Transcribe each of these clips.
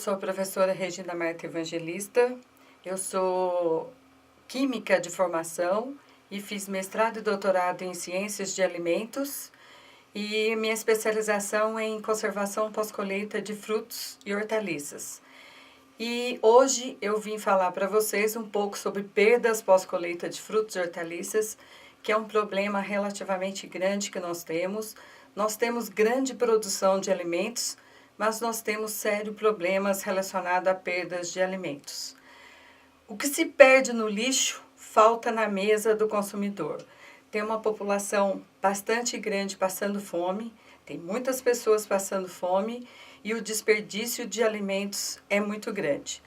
sou a professora Regina Marta Evangelista, eu sou química de formação e fiz mestrado e doutorado em ciências de alimentos e minha especialização é em conservação pós-colheita de frutos e hortaliças. E hoje eu vim falar para vocês um pouco sobre perdas pós-colheita de frutos e hortaliças, que é um problema relativamente grande que nós temos. Nós temos grande produção de alimentos, mas nós temos sérios problemas relacionados a perdas de alimentos. O que se perde no lixo, falta na mesa do consumidor. Tem uma população bastante grande passando fome, tem muitas pessoas passando fome e o desperdício de alimentos é muito grande.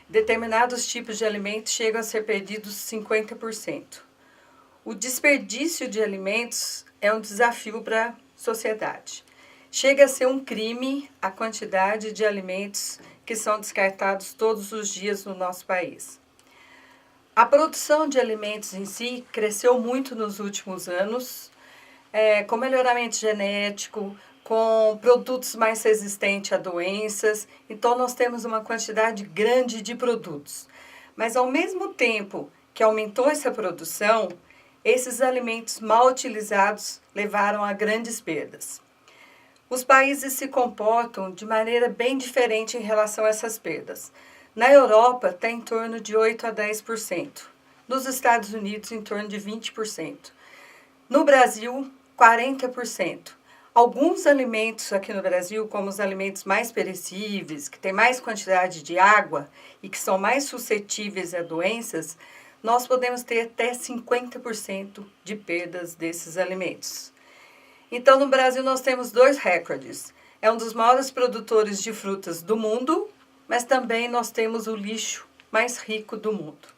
Determinados tipos de alimentos chegam a ser perdidos 50%. O desperdício de alimentos é um desafio para a sociedade. Chega a ser um crime a quantidade de alimentos que são descartados todos os dias no nosso país. A produção de alimentos em si cresceu muito nos últimos anos, com melhoramento genético, com produtos mais resistentes a doenças. Então, nós temos uma quantidade grande de produtos. Mas, ao mesmo tempo que aumentou essa produção, esses alimentos mal utilizados levaram a grandes perdas. Os países se comportam de maneira bem diferente em relação a essas perdas. Na Europa, está em torno de 8% a 10%. Nos Estados Unidos, em torno de 20%. No Brasil, 40%. Alguns alimentos aqui no Brasil, como os alimentos mais perecíveis, que têm mais quantidade de água e que são mais suscetíveis a doenças, nós podemos ter até 50% de perdas desses alimentos. Então, no Brasil, nós temos 2 recordes. É um dos maiores produtores de frutas do mundo, mas também nós temos o lixo mais rico do mundo.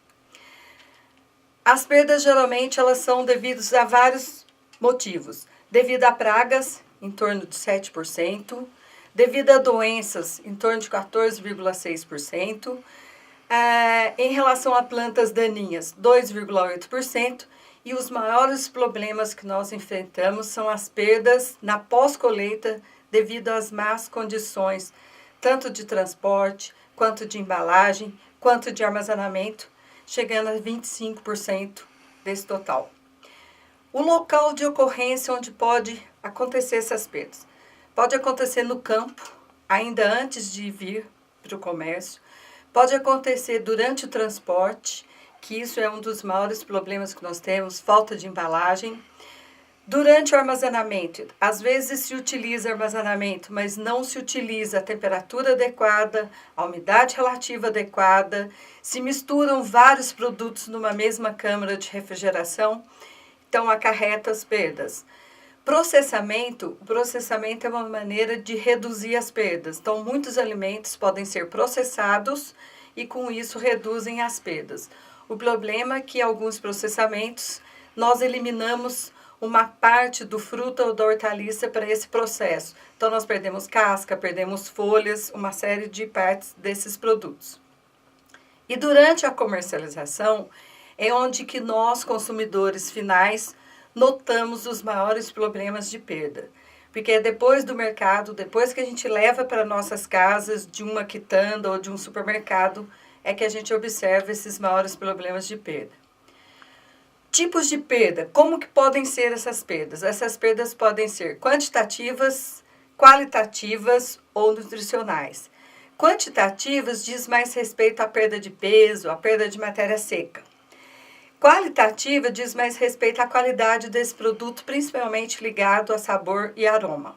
As perdas, geralmente, elas são devidas a vários motivos. Devido a pragas, em torno de 7%. Devido a doenças, em torno de 14,6%. Em relação a plantas daninhas, 2,8%. E os maiores problemas que nós enfrentamos são as perdas na pós-colheita devido às más condições, tanto de transporte, quanto de embalagem, quanto de armazenamento, chegando a 25% desse total. O local de ocorrência onde pode acontecer essas perdas. Pode acontecer no campo, ainda antes de vir para o comércio. Pode acontecer durante o transporte, que isso é um dos maiores problemas que nós temos, falta de embalagem. Durante o armazenamento, às vezes se utiliza armazenamento, mas não se utiliza a temperatura adequada, a umidade relativa adequada, se misturam vários produtos numa mesma câmara de refrigeração, então acarreta as perdas. O processamento é uma maneira de reduzir as perdas. Então, muitos alimentos podem ser processados e com isso reduzem as perdas. O problema é que alguns processamentos nós eliminamos uma parte do fruto ou da hortaliça para esse processo. Então, nós perdemos casca, perdemos folhas, uma série de partes desses produtos. E durante a comercialização é onde que nós, consumidores finais, notamos os maiores problemas de perda. Porque é depois do mercado, depois que a gente leva para nossas casas, de uma quitanda ou de um supermercado, é que a gente observa esses maiores problemas de perda. Tipos de perda. Como que podem ser essas perdas? Essas perdas podem ser quantitativas, qualitativas ou nutricionais. Quantitativas diz mais respeito à perda de peso, à perda de matéria seca. Qualitativa diz mais respeito à qualidade desse produto, principalmente ligado a sabor e aroma.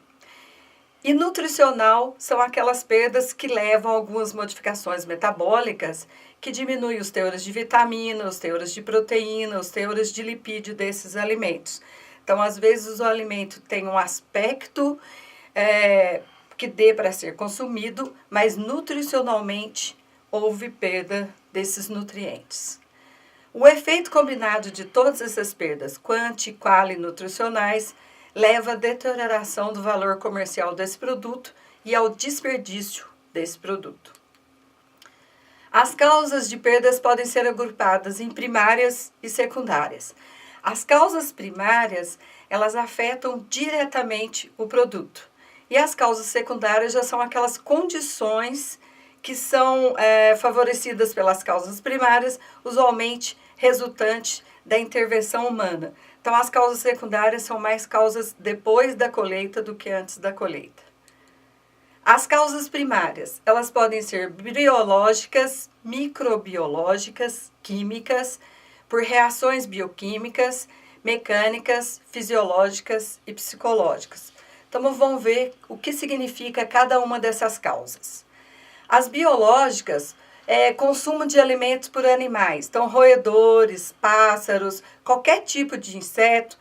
E nutricional são aquelas perdas que levam a algumas modificações metabólicas que diminuem os teores de vitamina, os teores de proteína, os teores de lipídio desses alimentos. Então, às vezes, o alimento tem um aspecto que dê para ser consumido, mas nutricionalmente houve perda desses nutrientes. O efeito combinado de todas essas perdas, quanti, quali e nutricionais, leva à deterioração do valor comercial desse produto e ao desperdício desse produto. As causas de perdas podem ser agrupadas em primárias e secundárias. As causas primárias, elas afetam diretamente o produto. E as causas secundárias já são aquelas condições que são favorecidas pelas causas primárias, usualmente resultantes da intervenção humana. Então, as causas secundárias são mais causas depois da colheita do que antes da colheita. As causas primárias, elas podem ser biológicas, microbiológicas, químicas, por reações bioquímicas, mecânicas, fisiológicas e psicológicas. Então, vamos ver o que significa cada uma dessas causas. As biológicas, consumo de alimentos por animais, então roedores, pássaros, qualquer tipo de inseto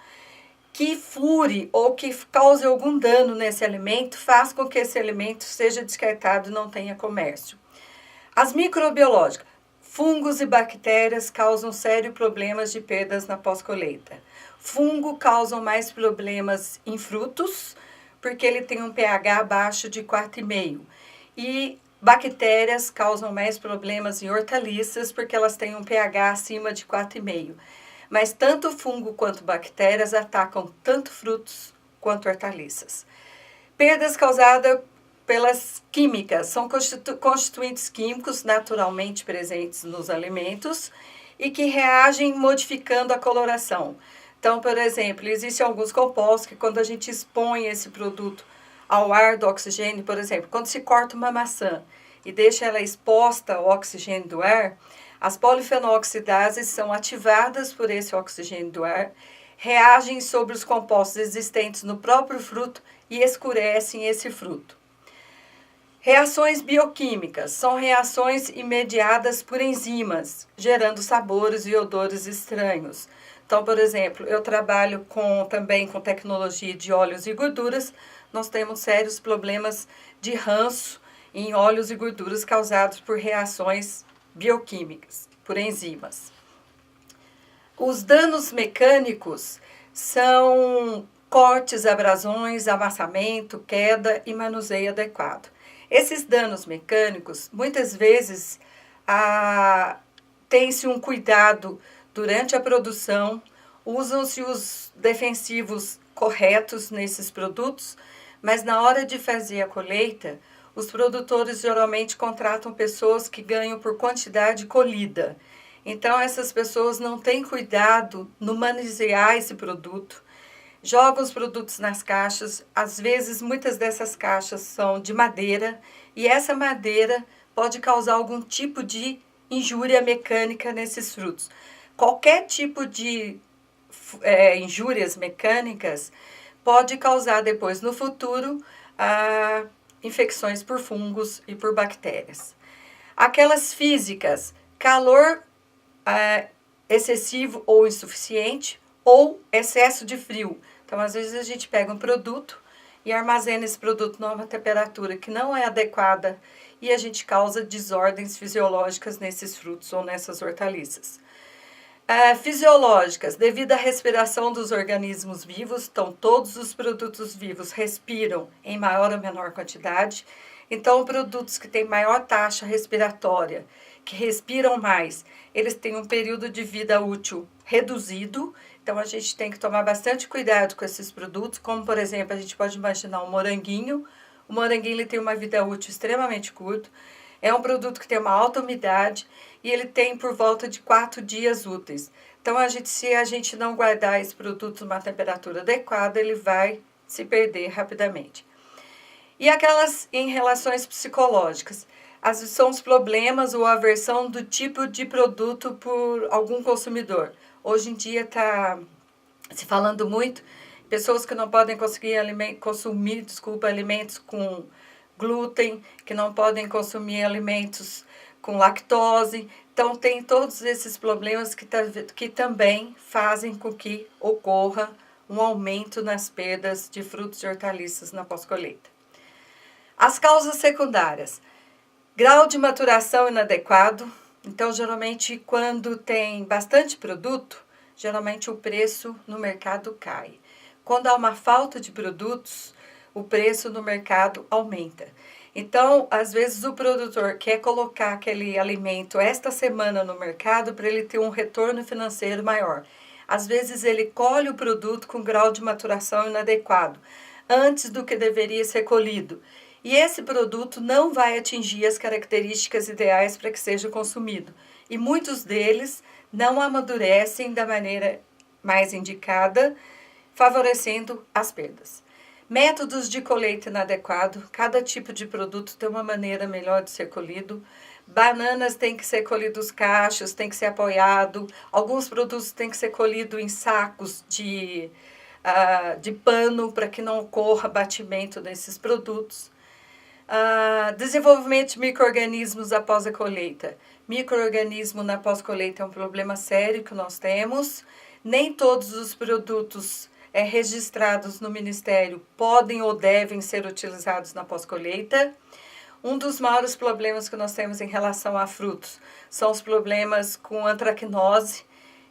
que fure ou que cause algum dano nesse alimento, faz com que esse alimento seja descartado e não tenha comércio. As microbiológicas, fungos e bactérias causam sérios problemas de perdas na pós-colheita. Fungo causam mais problemas em frutos, porque ele tem um pH abaixo de 4,5. E bactérias causam mais problemas em hortaliças, porque elas têm um pH acima de 4,5. Mas tanto fungo quanto bactérias atacam tanto frutos quanto hortaliças. Perdas causadas pelas químicas, são constituintes químicos naturalmente presentes nos alimentos e que reagem modificando a coloração. Então, por exemplo, existem alguns compostos que quando a gente expõe esse produto ao ar do oxigênio, por exemplo, quando se corta uma maçã e deixa ela exposta ao oxigênio do ar, as polifenooxidases são ativadas por esse oxigênio do ar, reagem sobre os compostos existentes no próprio fruto e escurecem esse fruto. Reações bioquímicas são reações imediadas por enzimas, gerando sabores e odores estranhos. Então, por exemplo, eu trabalho também com tecnologia de óleos e gorduras, nós temos sérios problemas de ranço em óleos e gorduras causados por reações bioquímicas, por enzimas. Os danos mecânicos são cortes, abrasões, amassamento, queda e manuseio adequado. Esses danos mecânicos, muitas vezes, tem-se um cuidado durante a produção, usam-se os defensivos corretos nesses produtos, mas na hora de fazer a colheita, os produtores geralmente contratam pessoas que ganham por quantidade colhida. Então, essas pessoas não têm cuidado no manusear esse produto, jogam os produtos nas caixas. Às vezes, muitas dessas caixas são de madeira e essa madeira pode causar algum tipo de injúria mecânica nesses frutos. Qualquer tipo de injúrias mecânicas pode causar depois, no futuro, infecções por fungos e por bactérias. Aquelas físicas, calor excessivo ou insuficiente ou excesso de frio. Então, às vezes a gente pega um produto e armazena esse produto numa temperatura que não é adequada e a gente causa desordens fisiológicas nesses frutos ou nessas hortaliças. Fisiológicas, devido à respiração dos organismos vivos, então todos os produtos vivos respiram em maior ou menor quantidade. Então, produtos que têm maior taxa respiratória, que respiram mais, eles têm um período de vida útil reduzido. Então, a gente tem que tomar bastante cuidado com esses produtos, como, por exemplo, a gente pode imaginar um moranguinho. O moranguinho ele tem uma vida útil extremamente curta. É um produto que tem uma alta umidade e ele tem por volta de 4 dias úteis. Então, se a gente não guardar esse produto numa temperatura adequada, ele vai se perder rapidamente. E aquelas em relações psicológicas, são os problemas ou aversão do tipo de produto por algum consumidor. Hoje em dia está se falando muito, pessoas que não podem consumir alimentos com glúten, que não podem consumir alimentos com lactose. Então, tem todos esses problemas que também fazem com que ocorra um aumento nas perdas de frutos e hortaliças na pós-colheita. As causas secundárias. Grau de maturação inadequado. Então, geralmente, quando tem bastante produto, geralmente o preço no mercado cai. Quando há uma falta de produtos, o preço no mercado aumenta. Então, às vezes, o produtor quer colocar aquele alimento esta semana no mercado para ele ter um retorno financeiro maior. Às vezes, ele colhe o produto com grau de maturação inadequado, antes do que deveria ser colhido. e esse produto não vai atingir as características ideais para que seja consumido. E muitos deles não amadurecem da maneira mais indicada, favorecendo as perdas. Métodos de colheita inadequado. Cada tipo de produto tem uma maneira melhor de ser colhido. Bananas têm que ser colhidos cachos, tem que ser apoiado. Alguns produtos têm que ser colhidos em sacos de pano para que não ocorra batimento desses produtos. Desenvolvimento de micro-organismos após a colheita. Micro-organismo na pós-colheita é um problema sério que nós temos. Nem todos os produtos registrados no Ministério podem ou devem ser utilizados na pós-colheita. Um dos maiores problemas que nós temos em relação a frutos são os problemas com antracnose,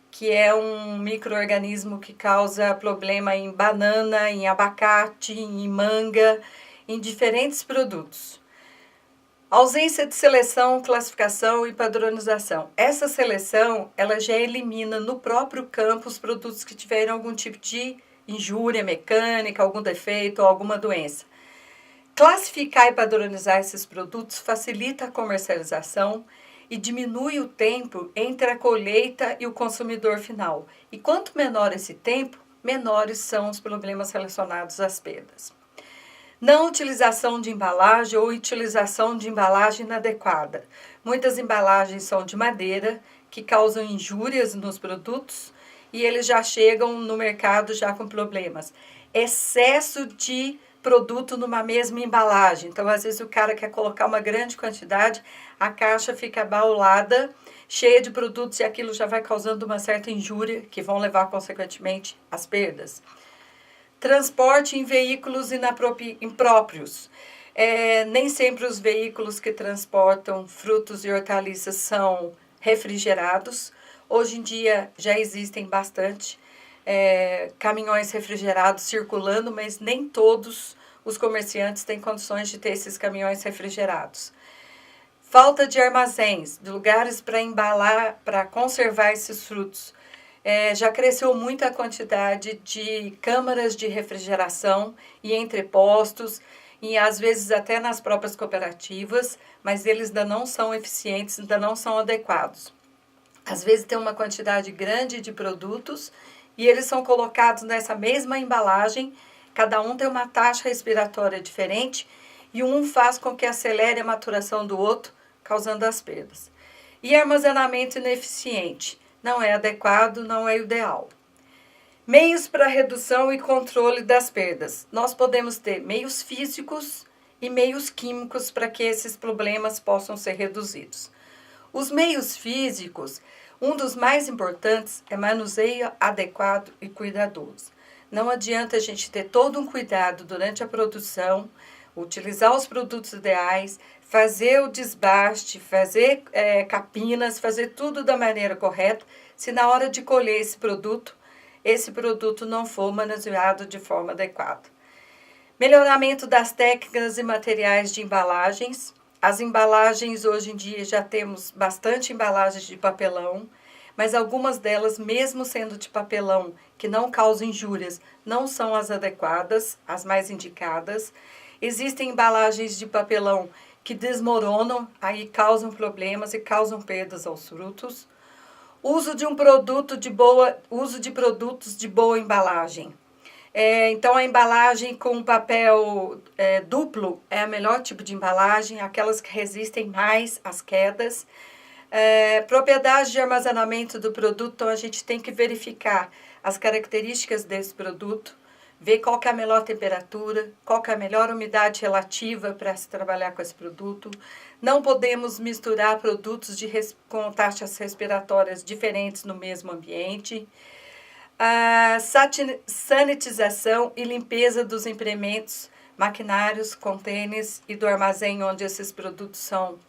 que é um micro-organismo que causa problema em banana, em abacate, em manga, em diferentes produtos. Ausência de seleção, classificação e padronização. Essa seleção, ela já elimina no próprio campo os produtos que tiverem algum tipo de injúria mecânica, algum defeito ou alguma doença. Classificar e padronizar esses produtos facilita a comercialização e diminui o tempo entre a colheita e o consumidor final. E quanto menor esse tempo, menores são os problemas relacionados às perdas. Não utilização de embalagem ou utilização de embalagem inadequada. Muitas embalagens são de madeira, que causam injúrias nos produtos e eles já chegam no mercado já com problemas. Excesso de produto numa mesma embalagem. Então, às vezes, o cara quer colocar uma grande quantidade, a caixa fica abaulada, cheia de produtos e aquilo já vai causando uma certa injúria, que vão levar, consequentemente, às perdas. Transporte em veículos impróprios. Nem sempre os veículos que transportam frutos e hortaliças são refrigerados. Hoje em dia já existem bastante caminhões refrigerados circulando, mas nem todos os comerciantes têm condições de ter esses caminhões refrigerados. Falta de armazéns, de lugares para embalar, para conservar esses frutos. Já cresceu muito a quantidade de câmaras de refrigeração e entrepostos, e às vezes até nas próprias cooperativas, mas eles ainda não são eficientes, ainda não são adequados. Às vezes tem uma quantidade grande de produtos e eles são colocados nessa mesma embalagem, cada um tem uma taxa respiratória diferente e um faz com que acelere a maturação do outro, causando as perdas. E armazenamento ineficiente. Não é adequado, não é ideal. Meios para redução e controle das perdas. Nós podemos ter meios físicos e meios químicos para que esses problemas possam ser reduzidos. Os meios físicos, um dos mais importantes é manuseio adequado e cuidadoso. Não adianta a gente ter todo um cuidado durante a produção, utilizar os produtos ideais, fazer o desbaste, fazer capinas, fazer tudo da maneira correta, se na hora de colher esse produto não for manuseado de forma adequada. Melhoramento das técnicas e materiais de embalagens. As embalagens, hoje em dia, já temos bastante embalagens de papelão, mas algumas delas, mesmo sendo de papelão, que não causam injúrias, não são as adequadas, as mais indicadas. Existem embalagens de papelão que desmoronam, aí causam problemas e causam perdas aos frutos. Uso de produtos de boa embalagem. Então, a embalagem com papel duplo é o melhor tipo de embalagem, aquelas que resistem mais às quedas. Propriedade de armazenamento do produto, então a gente tem que verificar as características desse produto, ver qual que é a melhor temperatura, qual que é a melhor umidade relativa para se trabalhar com esse produto. Não podemos misturar produtos com taxas respiratórias diferentes no mesmo ambiente. A sanitização e limpeza dos implementos, maquinários, contêineres e do armazém onde esses produtos são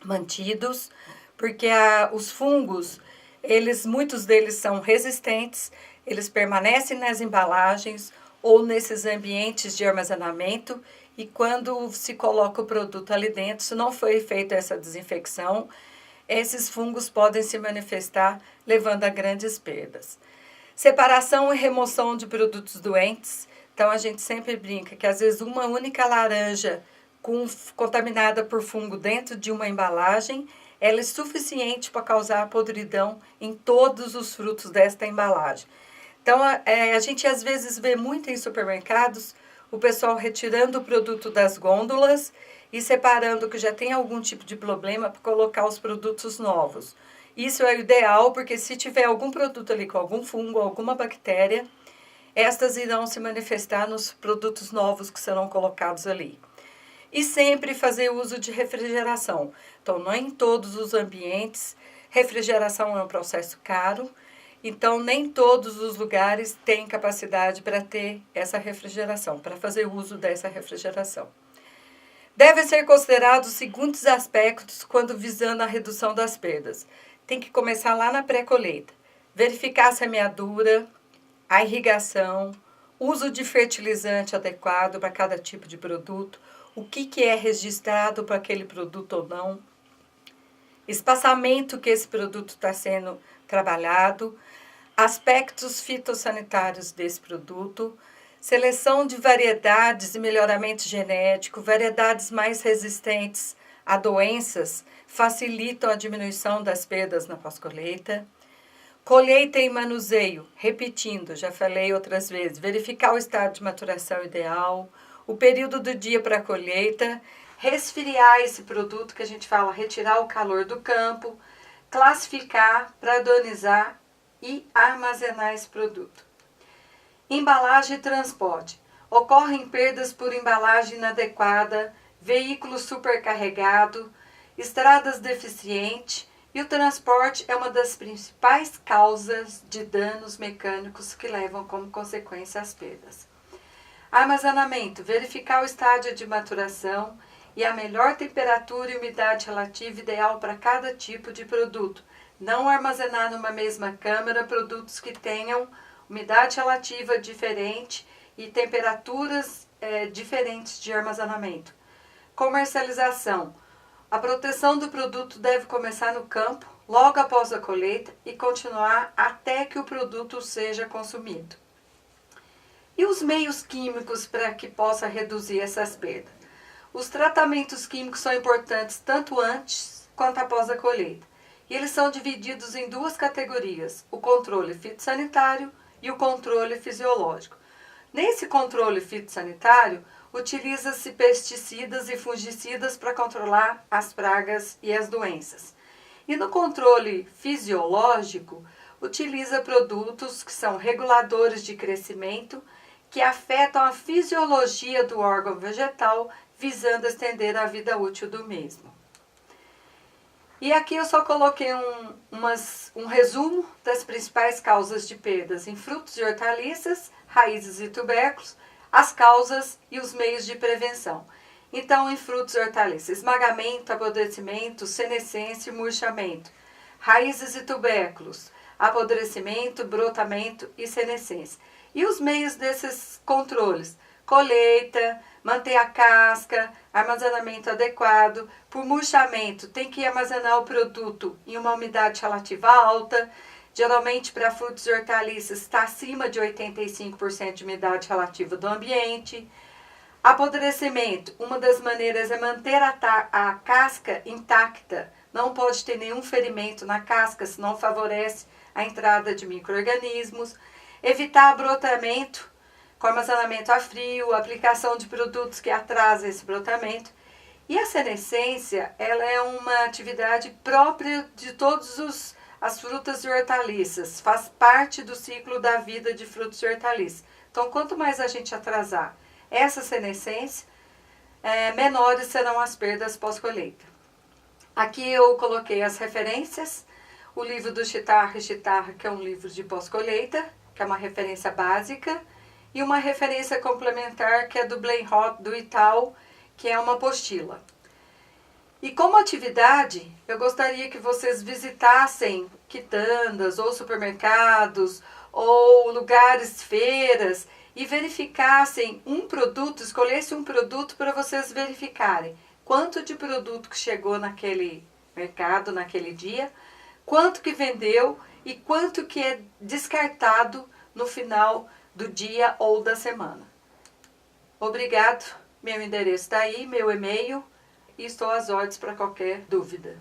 mantidos, porque os fungos, muitos deles são resistentes, eles permanecem nas embalagens ou nesses ambientes de armazenamento e quando se coloca o produto ali dentro, se não foi feita essa desinfecção, esses fungos podem se manifestar levando a grandes perdas. Separação e remoção de produtos doentes. Então, a gente sempre brinca que, às vezes, uma única laranja contaminada por fungo dentro de uma embalagem, ela é suficiente para causar podridão em todos os frutos desta embalagem. Então, a gente às vezes vê muito em supermercados o pessoal retirando o produto das gôndolas e separando que já tem algum tipo de problema para colocar os produtos novos. Isso é o ideal, porque se tiver algum produto ali com algum fungo, alguma bactéria, estas irão se manifestar nos produtos novos que serão colocados ali. E sempre fazer uso de refrigeração. Então, não em todos os ambientes, refrigeração é um processo caro, então nem todos os lugares têm capacidade para ter essa refrigeração, para fazer uso dessa refrigeração. Devem ser considerados os seguintes aspectos quando visando a redução das perdas. Tem que começar lá na pré-colheita. Verificar a semeadura, a irrigação, uso de fertilizante adequado para cada tipo de produto, o que é registrado para aquele produto ou não, espaçamento que esse produto está sendo trabalhado, aspectos fitossanitários desse produto, seleção de variedades e melhoramento genético, variedades mais resistentes a doenças facilitam a diminuição das perdas na pós-colheita. Colheita e manuseio, repetindo, já falei outras vezes, verificar o estado de maturação ideal, o período do dia para a colheita, resfriar esse produto que a gente fala, retirar o calor do campo, classificar, padronizar e armazenar esse produto. Embalagem e transporte. Ocorrem perdas por embalagem inadequada, veículo supercarregado, estradas deficientes e o transporte é uma das principais causas de danos mecânicos que levam como consequência as perdas. Armazenamento. Verificar o estágio de maturação e a melhor temperatura e umidade relativa ideal para cada tipo de produto. Não armazenar numa mesma câmara produtos que tenham umidade relativa diferente e temperaturas diferentes de armazenamento. Comercialização. A proteção do produto deve começar no campo, logo após a colheita e continuar até que o produto seja consumido. E os meios químicos para que possa reduzir essas perdas? Os tratamentos químicos são importantes tanto antes quanto após a colheita. E eles são divididos em duas categorias, o controle fitossanitário e o controle fisiológico. Nesse controle fitossanitário, utiliza-se pesticidas e fungicidas para controlar as pragas e as doenças. E no controle fisiológico, utiliza produtos que são reguladores de crescimento, que afetam a fisiologia do órgão vegetal, visando estender a vida útil do mesmo. E aqui eu só coloquei um resumo das principais causas de perdas em frutos e hortaliças, raízes e tubérculos, as causas e os meios de prevenção. Então, em frutos e hortaliças, esmagamento, apodrecimento, senescência e murchamento. Raízes e tubérculos, apodrecimento, brotamento e senescência. E os meios desses controles? Colheita, manter a casca, armazenamento adequado. Por murchamento, tem que armazenar o produto em uma umidade relativa alta. Geralmente, para frutos e hortaliças, está acima de 85% de umidade relativa do ambiente. Apodrecimento, uma das maneiras é manter a casca intacta. Não pode ter nenhum ferimento na casca, senão favorece a entrada de micro-organismos. Evitar brotamento, com armazenamento a frio, aplicação de produtos que atrasam esse brotamento. E a senescência, ela é uma atividade própria de todas as frutas e hortaliças. Faz parte do ciclo da vida de frutos e hortaliças. Então, quanto mais a gente atrasar essa senescência, menores serão as perdas pós-colheita. Aqui eu coloquei as referências. O livro do Chitarra, que é um livro de pós-colheita, que é uma referência básica. E uma referência complementar, que é do Blenrod, do Itaú, que é uma apostila. E como atividade, eu gostaria que vocês visitassem quitandas ou supermercados ou lugares, feiras, e verificassem um produto, escolhessem um produto para vocês verificarem quanto de produto que chegou naquele mercado, naquele dia, quanto que vendeu e quanto que é descartado no final do dia ou da semana. Obrigado Meu endereço está aí, meu e-mail, e estou às ordens para qualquer dúvida.